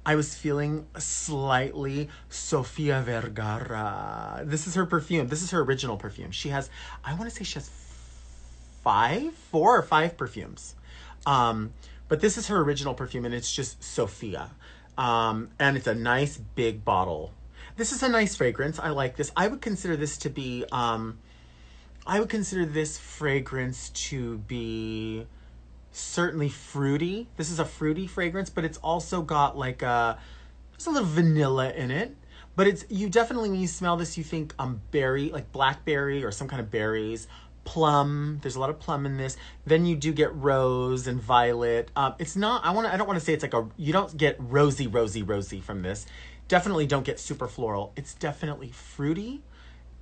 I was feeling slightly Sofia Vergara. This is her perfume. This is her original perfume. She has, I want to say she has four or five perfumes. But this is her original perfume, and it's just Sofia. And it's a nice big bottle. This is a nice fragrance. I like this. I would consider this to be, I would consider this fragrance to be certainly fruity. This is a fruity fragrance, but it's also got like there's a little vanilla in it. But it's, you definitely, when you smell this, you think berry, like blackberry or some kind of berries. Plum, there's a lot of plum in this. Then you do get rose and violet. It's not, I don't want to say it's like you don't get rosy from this. Definitely don't get super floral. It's definitely fruity.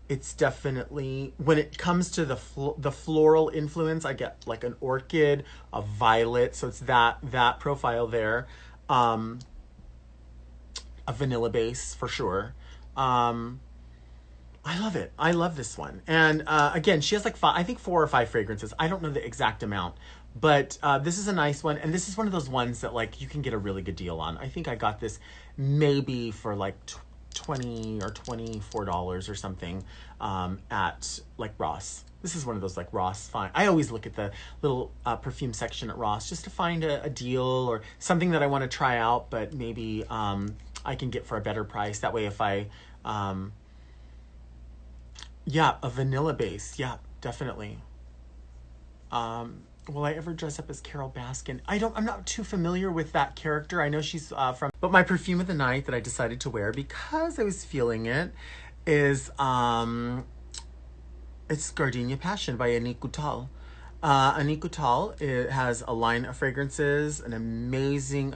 It's definitely, when it comes to the floral influence, I get like an orchid, a violet. So it's that profile there. A vanilla base for sure. I love it. I love this one. And again, she has like I think 4 or 5 fragrances. I don't know the exact amount, but this is a nice one. And this is one of those ones that like you can get a really good deal on. I think I got this maybe for like $20 or $24 or something at like Ross. This is one of those like Ross find. I always look at the little perfume section at Ross just to find a deal or something that I want to try out, but maybe I can get for a better price. That way if I... yeah, a vanilla base. Yeah, definitely. Will I ever dress up as Carol Baskin? I'm not too familiar with that character. I know she's from, but my perfume of the night that I decided to wear because I was feeling it is, it's Gardenia Passion by Anika Kutal. Anika Kutal, it has a line of fragrances, an amazing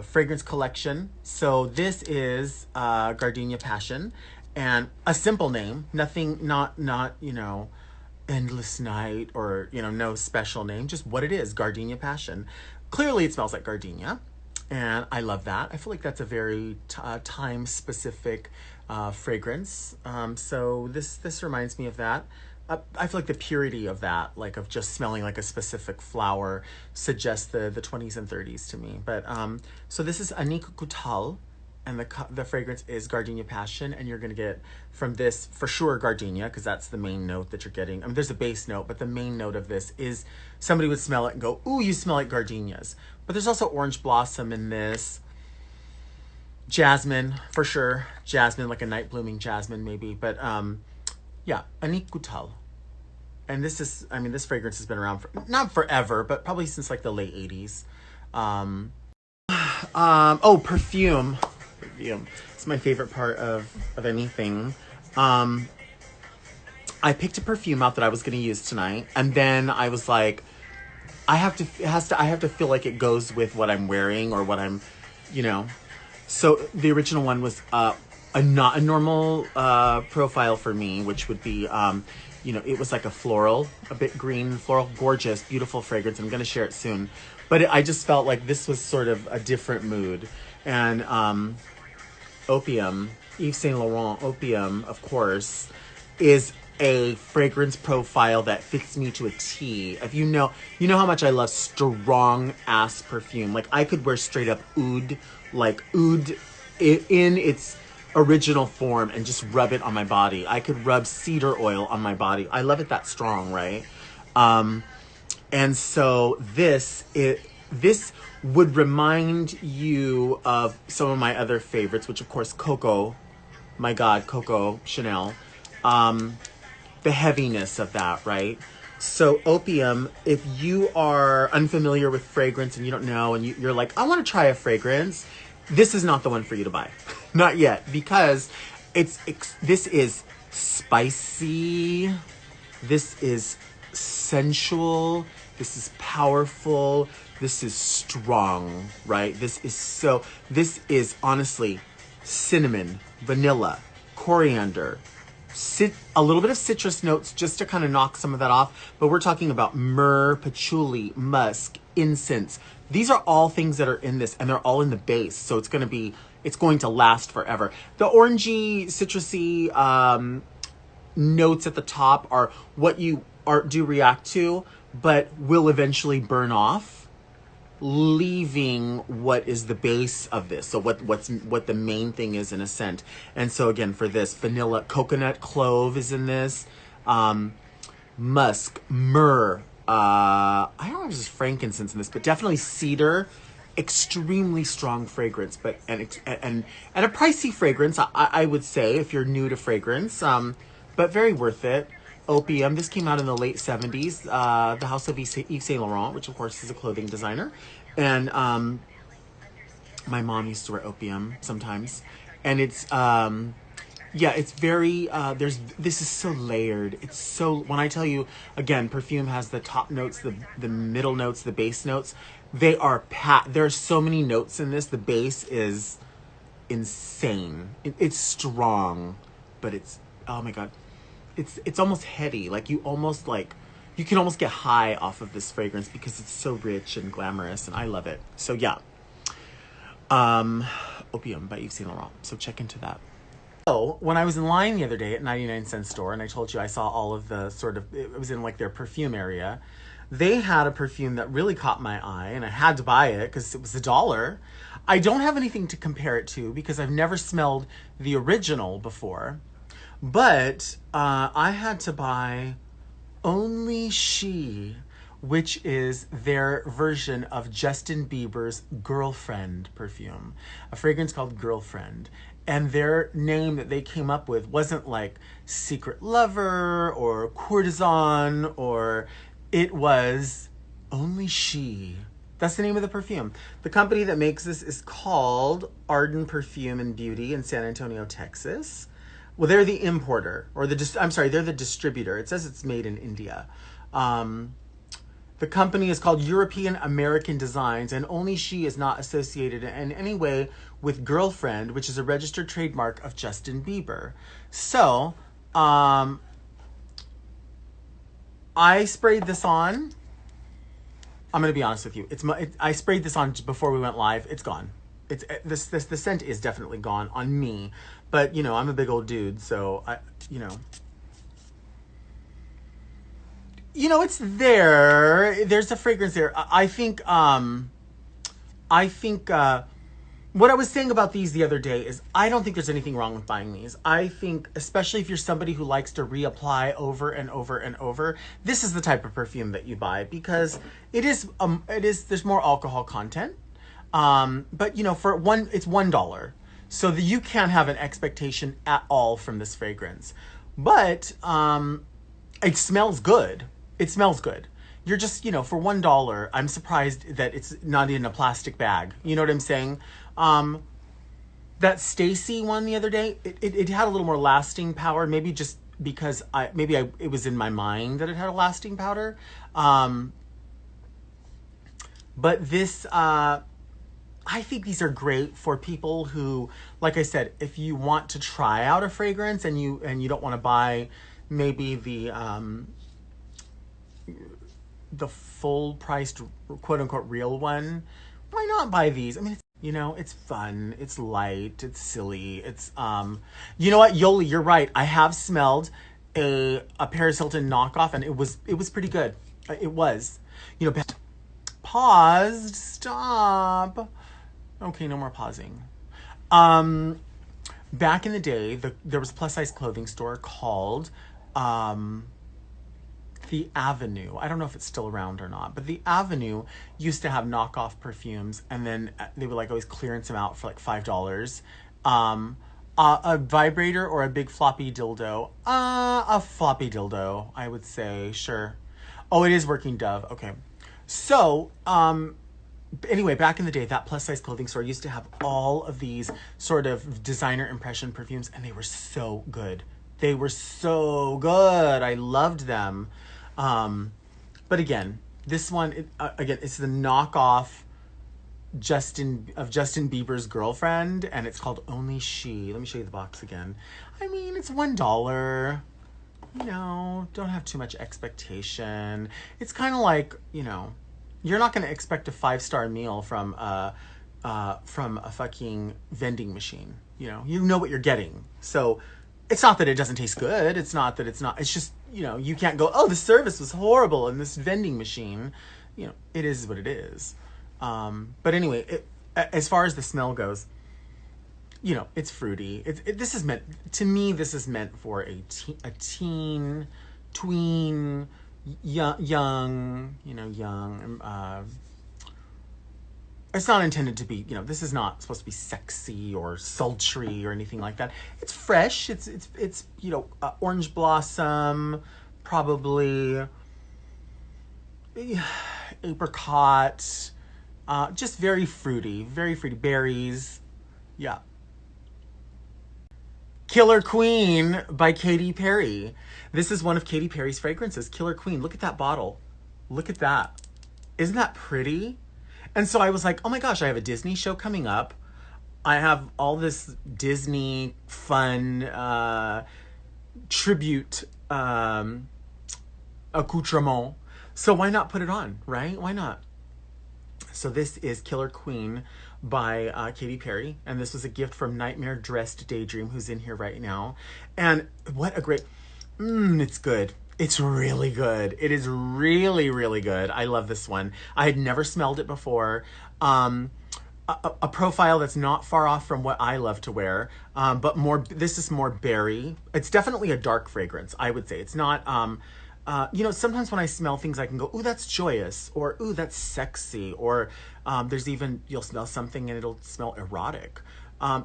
fragrance collection. So this is Gardenia Passion, and a simple name, nothing, not you know, Endless Night or, you know, no special name, just what it is, Gardenia Passion. Clearly it smells like gardenia, and I love that. I feel like that's a very time specific fragrance. So this reminds me of that. I feel like the purity of that, like of just smelling like a specific flower, suggests the 20s and 30s to me. But so this is Anika Kutal, and the fragrance is Gardenia Passion, and you're gonna get from this for sure gardenia, because that's the main note that you're getting. I mean, there's a base note, but the main note of this is somebody would smell it and go, "Ooh, you smell like gardenias." But there's also orange blossom in this. Jasmine, for sure. Jasmine, like a night blooming jasmine maybe. But yeah, Anika Kutal. And this is, I mean, this fragrance has been around for, not forever, but probably since like the late 80s. Oh, perfume. Perfume. It's my favorite part of anything. I picked a perfume out that I was going to use tonight. And then I was like, I have to feel like it goes with what I'm wearing or what I'm, you know. So the original one was not a normal profile for me, which would be, you know, it was like a floral, a bit green, floral, gorgeous, beautiful fragrance. I'm going to share it soon. But I just felt like this was sort of a different mood. And Opium, Yves Saint Laurent Opium, of course, is a fragrance profile that fits me to a T. If you know how much I love strong ass perfume. Like I could wear straight up oud, like oud in its original form and just rub it on my body. I could rub cedar oil on my body. I love it that strong, right? And so this would remind you of some of my other favorites, which of course Coco, my God, Coco Chanel. The heaviness of that, right? So Opium, if you are unfamiliar with fragrance and you don't know, and you're like, I want to try a fragrance, this is not the one for you to buy. Not yet, because this is spicy, this is sensual, this is powerful, this is strong, right? This is honestly cinnamon, vanilla, coriander, a little bit of citrus notes just to kind of knock some of that off. But we're talking about myrrh, patchouli, musk, incense. These are all things that are in this, and they're all in the base. So it's going to last forever. The orangey, citrusy notes at the top are what you do react to, but will eventually burn off. leaving what is the base of this. So what the main thing is in a scent. And so again, for this, vanilla, coconut, clove is in this. Musk, myrrh. I don't know if there's frankincense in this, but definitely cedar. Extremely strong fragrance, but and a pricey fragrance, I would say, if you're new to fragrance, but very worth it. Opium. This came out in the late 70s. The house of Yves Saint Laurent, which of course is a clothing designer, and my mom used to wear Opium sometimes, and it's yeah, it's very this is so layered. It's so, when I tell you again, Perfume has the top notes, the middle notes, the base notes. They are there are so many notes in this. The base is insane. It's strong, but it's, oh my god, it's almost heady. Like you can almost get high off of this fragrance because it's so rich and glamorous, and I love it. So yeah, Opium by Yves Saint Laurent. So check into that. So when I was in line the other day at 99-cent store, and I told you I saw all of the sort of, it was in like their perfume area. They had a perfume that really caught my eye, and I had to buy it because it was $1. I don't have anything to compare it to because I've never smelled the original before, but I had to buy Only She, which is their version of Justin Bieber's Girlfriend perfume, a fragrance called Girlfriend. And their name that they came up with wasn't like Secret Lover or Courtesan, or it was Only She. That's the name of the perfume. The company that makes this is called Arden Perfume and Beauty in San Antonio, Texas. Well, they're the importer, or they're the distributor. It says it's made in India. The company is called European American Designs, and Only She is not associated in any way with Girlfriend, which is a registered trademark of Justin Bieber. So, I sprayed this on. I'm going to be honest with you. I sprayed this on before we went live. It's gone. The scent is definitely gone on me. But, you know, I'm a big old dude, so it's there. There's a fragrance there. I think what I was saying about these the other day is I don't think there's anything wrong with buying these. I think, especially if you're somebody who likes to reapply over and over and over, this is the type of perfume that you buy because there's more alcohol content. But you know, it's $1. So that you can't have an expectation at all from this fragrance. But it smells good. It smells good. You're just, you know, for $1, I'm surprised that it's not in a plastic bag. You know what I'm saying? That Stacy one the other day, it had a little more lasting power. Maybe just because it was in my mind that it had a lasting powder. But this, I think these are great for people who, like I said, if you want to try out a fragrance and you don't want to buy maybe the full priced quote unquote real one, why not buy these? I mean, it's fun, it's light, it's silly, it's you know what, Yoli, you're right. I have smelled a Paris Hilton knockoff, and it was pretty good. It was, you know, paused, stop. Okay, no more pausing. Back in the day, there was a plus size clothing store called The Avenue. I don't know if it's still around or not, but The Avenue used to have knockoff perfumes, and then they would like always clearance them out for like $5. A vibrator or a big floppy dildo. A floppy dildo, I would say, sure. Oh, it is Working Dove. Okay. So, anyway, back in the day, that plus size clothing store used to have all of these sort of designer impression perfumes, and they were so good. They were so good. I loved them. But again, this one, it's the knockoff Justin Bieber's Girlfriend, and it's called Only She. Let me show you the box again. I mean, it's $1. You know, don't have too much expectation. It's kind of like, you know, you're not going to expect a 5-star meal from a fucking vending machine. You know what you're getting. So it's not that it doesn't taste good. It's just, you know, you can't go, oh, the service was horrible in this vending machine. You know, it is what it is. But anyway, as far as the smell goes, you know, it's fruity. This is meant, to me, this is meant for a teen, tween, young, you know, young. It's not intended to be, you know, this is not supposed to be sexy or sultry or anything like that. It's fresh. It's you know, orange blossom, probably apricot, just very fruity berries. Yeah. Killer Queen by Katy Perry. This is one of Katy Perry's fragrances, Killer Queen. Look at that bottle. Look at that. Isn't that pretty? And so I was like, oh my gosh, I have a Disney show coming up. I have all this Disney fun tribute accoutrement. So why not put it on, right? Why not? So this is Killer Queen by Katy Perry. And this was a gift from Nightmare Dressed Daydream, who's in here right now. And what a great... it's good. It's really good. It is really, really good. I love this one. I had never smelled it before. A profile that's not far off from what I love to wear, but more. This is more berry. It's definitely a dark fragrance, I would say. It's not... you know, sometimes when I smell things, I can go, ooh, that's joyous, or ooh, that's sexy, or there's even, you'll smell something and it'll smell erotic.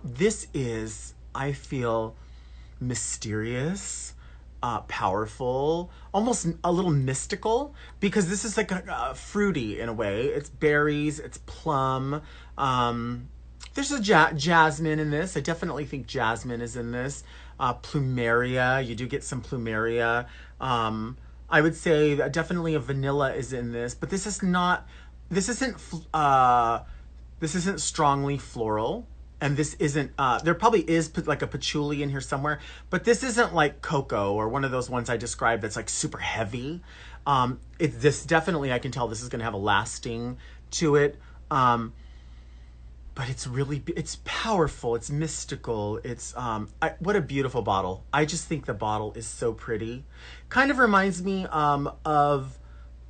This is, I feel, mysterious, powerful, almost a little mystical, because this is like a fruity in a way. It's berries, it's plum. There's a jasmine in this. I definitely think jasmine is in this. Plumeria, you do get some plumeria. I would say that definitely a vanilla is in this, but this isn't strongly floral. And this isn't, there probably is like a patchouli in here somewhere, but this isn't like cocoa or one of those ones I described that's like super heavy. This definitely, I can tell this is going to have a lasting to it. But it's powerful. It's mystical. What a beautiful bottle. I just think the bottle is so pretty. Kind of reminds me of,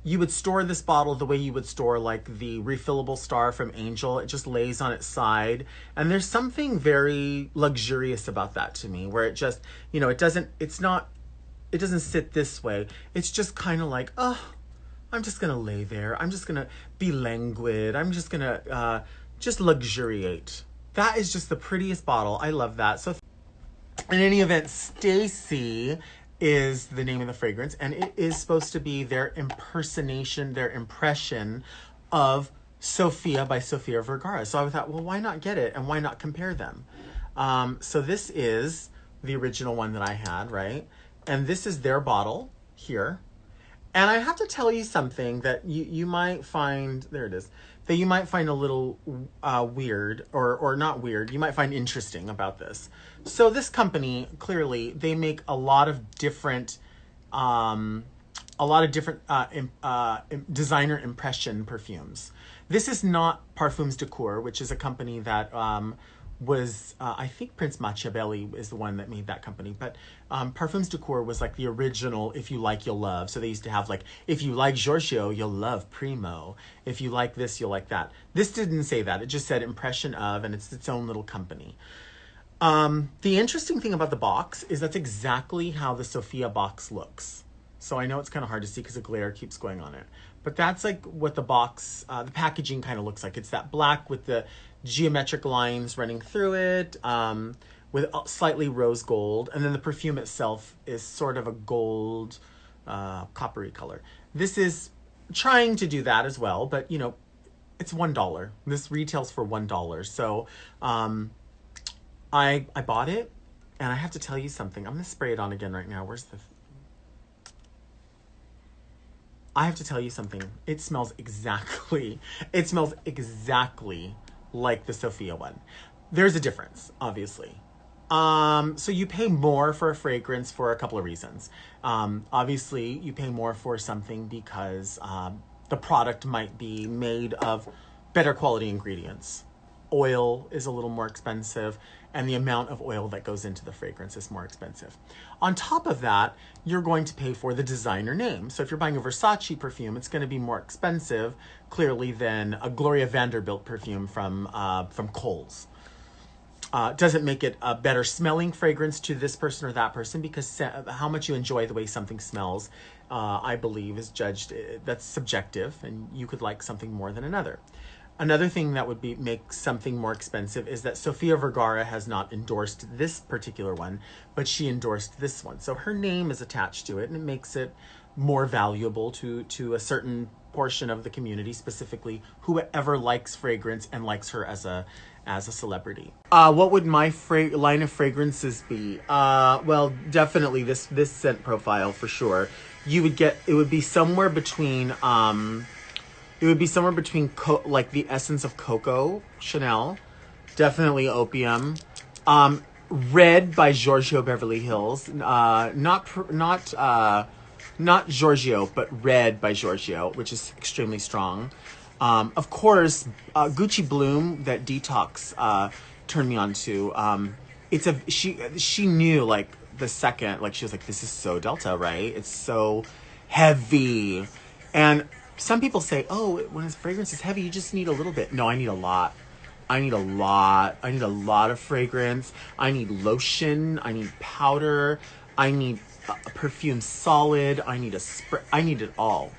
you would store this bottle the way you would store like the refillable star from Angel. It just lays on its side. And there's something very luxurious about that to me, where it just, you know, it doesn't sit this way. It's just kind of like, oh, I'm just going to lay there. I'm just going to be languid. I'm just going to just luxuriate. That is just the prettiest bottle. I love that. So in any event, Stacy is the name of the fragrance, and it is supposed to be their impersonation, their impression of Sofia by Sofia Vergara. So I thought, well, why not get it and why not compare them? So this is the original one that I had, right? And this is their bottle here. And I have to tell you something that you might find, there it is, that you might find a little weird, or not weird, you might find interesting about this. So this company, clearly, they make a lot of different designer impression perfumes. This is not Parfums de Cour, which is a company that was, I think Prince Machiavelli is the one that made that company, but Parfums de Cour was like the original If You Like, You'll Love. So they used to have like, if you like Giorgio, you'll love Primo. If you like this, you'll like that. This didn't say that. It just said impression of, and it's its own little company. The interesting thing about the box is that's exactly how the Sofia box looks. So I know it's kind of hard to see because the glare keeps going on it. But that's like what the box, the packaging kind of looks like. It's that black with the geometric lines running through it, with slightly rose gold. And then the perfume itself is sort of a gold, coppery color. This is trying to do that as well, but you know, it's $1. This retails for $1. So I bought it, and I have to tell you something. I'm going to spray it on again right now. Where's the... I have to tell you something. It smells exactly like the Sofia one. There's a difference, obviously. So you pay more for a fragrance for a couple of reasons. Obviously, you pay more for something because the product might be made of better quality ingredients. oil is a little more expensive, and the amount of oil that goes into the fragrance is more expensive. On top of that, you're going to pay for the designer name. So if you're buying a Versace perfume, it's going to be more expensive, clearly, than a Gloria Vanderbilt perfume from Kohl's. Doesn't make it a better smelling fragrance to this person or that person, because how much you enjoy the way something smells, I believe, is judged. That's subjective, and you could like something more than another. Another thing that would make something more expensive is that Sofia Vergara has not endorsed this particular one, but she endorsed this one. So her name is attached to it, and it makes it more valuable to a certain portion of the community, specifically whoever likes fragrance and likes her as a celebrity. What would my line of fragrances be? Well, definitely this scent profile for sure. It would be somewhere between like the essence of cocoa, Chanel, definitely Opium, Red by Giorgio Beverly Hills, not Giorgio, but Red by Giorgio, which is extremely strong. Of course, Gucci Bloom, that Detox turned me on to. She knew, like, the second, like, she was like, this is so Delta, right? It's so heavy. And some people say, oh, when a fragrance is heavy, you just need a little bit. No, I need a lot. I need a lot of fragrance. I need lotion. I need powder. I need a perfume solid. I need a spray. I need it all.